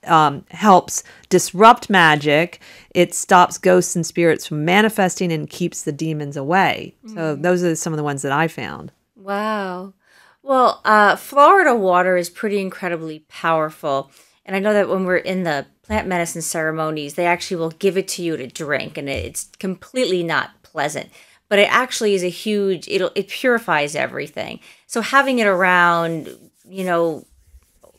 helps disrupt magic. It stops ghosts and spirits from manifesting and keeps the demons away. So those are some of the ones that I found. Wow. Well, Florida water is pretty incredibly powerful. And I know that when we're in the plant medicine ceremonies, they actually will give it to you to drink, and it's completely not pleasant. But it actually is it purifies everything. So having it around,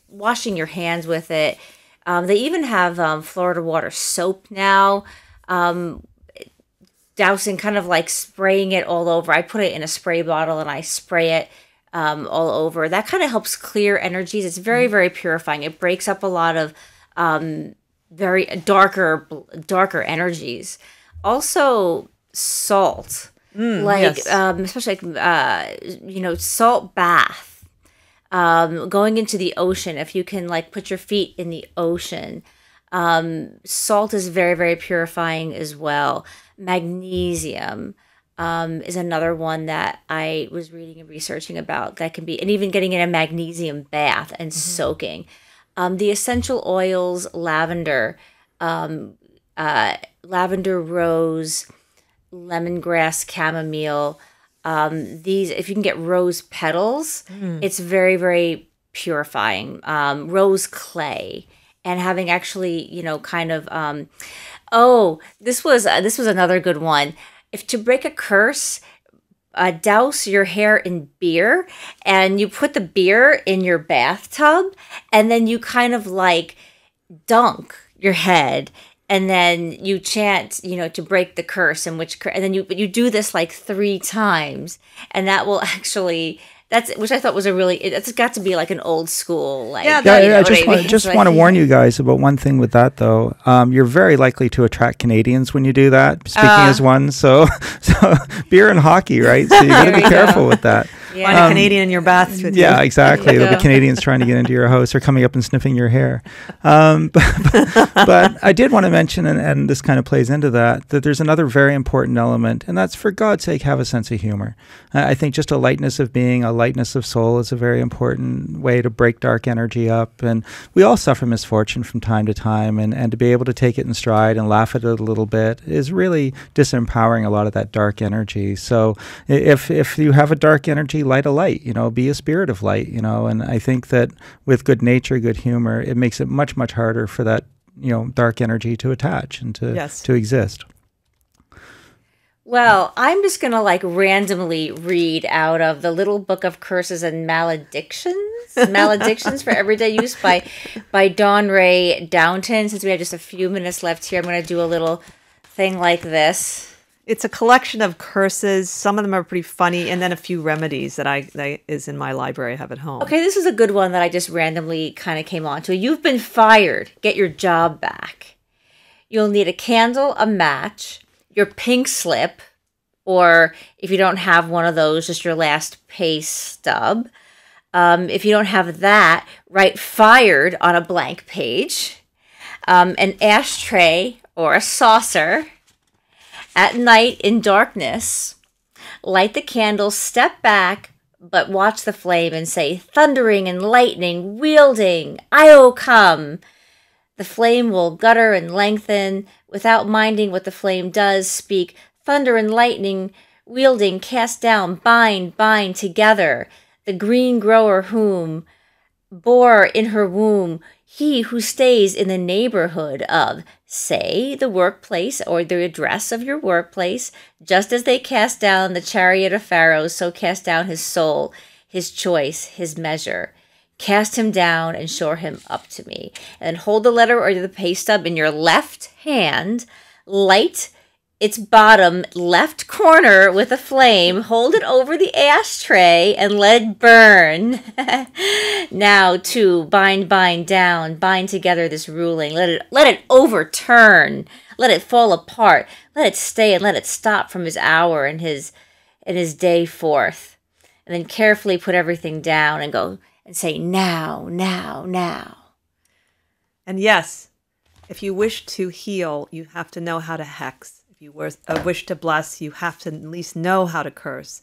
washing your hands with it. They even have Florida water soap now, dousing, kind of like spraying it all over. I put it in a spray bottle and I spray it all over. That kind of helps clear energies. It's very, very purifying. It breaks up a lot of very darker energies. Also, salt, especially salt bath. Going into the ocean, if you can put your feet in the ocean, salt is very, very purifying as well. Magnesium is another one that I was reading and researching about that can be, and even getting in a magnesium bath and soaking. The essential oils, lavender, lavender rose, lemongrass, chamomile, these, if you can get rose petals, it's very, very purifying. Rose clay, and having actually, kind of, this was another good one. If to break a curse, douse your hair in beer, and you put the beer in your bathtub, and then you kind of like dunk your head, and then you chant, to break the curse, and then you do this like 3 times, and that will actually, which I thought was it's got to be like an old school, like, I just want to warn you guys about one thing with that though. You're very likely to attract Canadians when you do that, speaking as one, so beer and hockey, right? So you got to be careful with that. Yeah. Find a Canadian in your bath with you. Yeah, exactly. There'll be Canadians trying to get into your house or coming up and sniffing your hair. But I did want to mention, and this kind of plays into that there's another very important element, and that's, for God's sake, have a sense of humor. I think just a lightness of being, a lightness of soul is a very important way to break dark energy up. And we all suffer misfortune from time to time, and to be able to take it in stride and laugh at it a little bit is really disempowering a lot of that dark energy. So if you have a dark energy, light a light, be a spirit of light, and I think that with good nature, good humor, it makes it much, much harder for that, dark energy to attach and to exist. Well, I'm just going to randomly read out of the Little Book of Curses and Maledictions for Everyday Use by Dawn Ray Downton. Since we have just a few minutes left here, I'm going to do a little thing like this. It's a collection of curses. Some of them are pretty funny, and then a few remedies that is in my library I have at home. Okay, this is a good one that I just randomly kind of came onto. You've been fired. Get your job back. You'll need a candle, a match, your pink slip, or if you don't have one of those, just your last pay stub. If you don't have that, write fired on a blank page. An ashtray or a saucer. At night, in darkness, light the candle, step back, but watch the flame and say, thundering and lightning, wielding, Io come. The flame will gutter and lengthen. Without minding what the flame does, speak, thunder and lightning, wielding, cast down, bind together. The green grower whom bore in her womb, he who stays in the neighborhood of, say, the workplace or the address of your workplace, just as they cast down the chariot of Pharaoh, so cast down his soul, his choice, his measure. Cast him down and shore him up to me. And then hold the letter or the pay stub in your left hand, light its bottom left corner with a flame, hold it over the ashtray, and let it burn. Now, too, bind down, bind together this ruling. Let it overturn. Let it fall apart. Let it stay and let it stop from his hour and his day forth. And then carefully put everything down and go and say, now. And yes, if you wish to heal, you have to know how to hex. If you wish to bless, you have to at least know how to curse.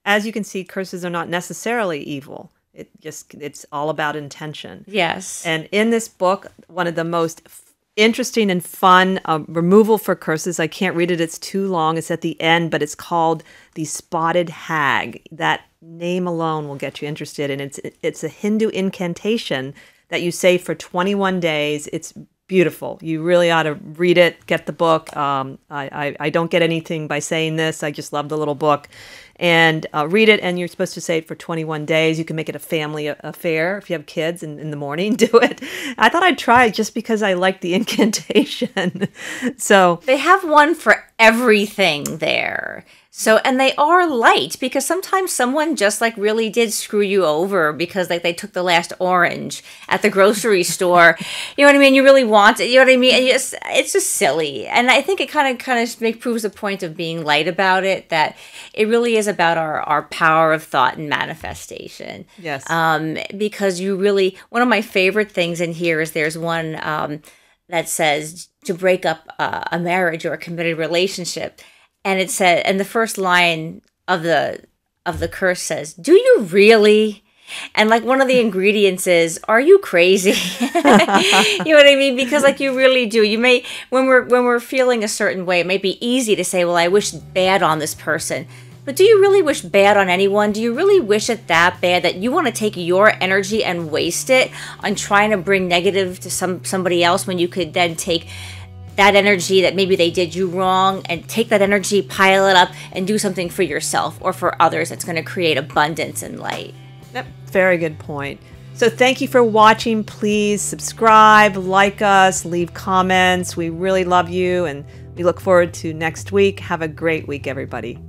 As you can see, curses are not necessarily evil. It's all about intention. Yes. And in this book, one of the most interesting and fun removal for curses, I can't read it, it's too long, it's at the end, but it's called the Spotted Hag. That name alone will get you interested, and it's a Hindu incantation that you say for 21 days. It's beautiful. You really ought to read it, get the book. I don't get anything by saying this. I just love the little book. And read it, and you're supposed to say it for 21 days. You can make it a family affair. If you have kids in the morning, do it. I thought I'd try it just because I like the incantation. So they have one for everything there. So, and they are light, because sometimes someone just really did screw you over because they took the last orange at the grocery store. You know what I mean? You really want it. You know what I mean? And it's just silly. And I think it kind of proves the point of being light about it, that it really is about our power of thought and manifestation. Yes. Because one of my favorite things in here is there's one that says to break up a marriage or a committed relationship. And it said, and the first line of the curse says, "Do you really?" And one of the ingredients is, "Are you crazy?" You know what I mean? Because you really do. You may, when we're feeling a certain way, it may be easy to say, "Well, I wish bad on this person," But do you really wish bad on anyone? Do you really wish it that bad that you want to take your energy and waste it on trying to bring negative to somebody else when you could then take that energy that maybe they did you wrong and take that energy, pile it up, and do something for yourself or for others that's going to create abundance and light? Yep, very good point. So thank you for watching. Please subscribe, like us, leave comments. We really love you, and we look forward to next week. Have a great week, everybody.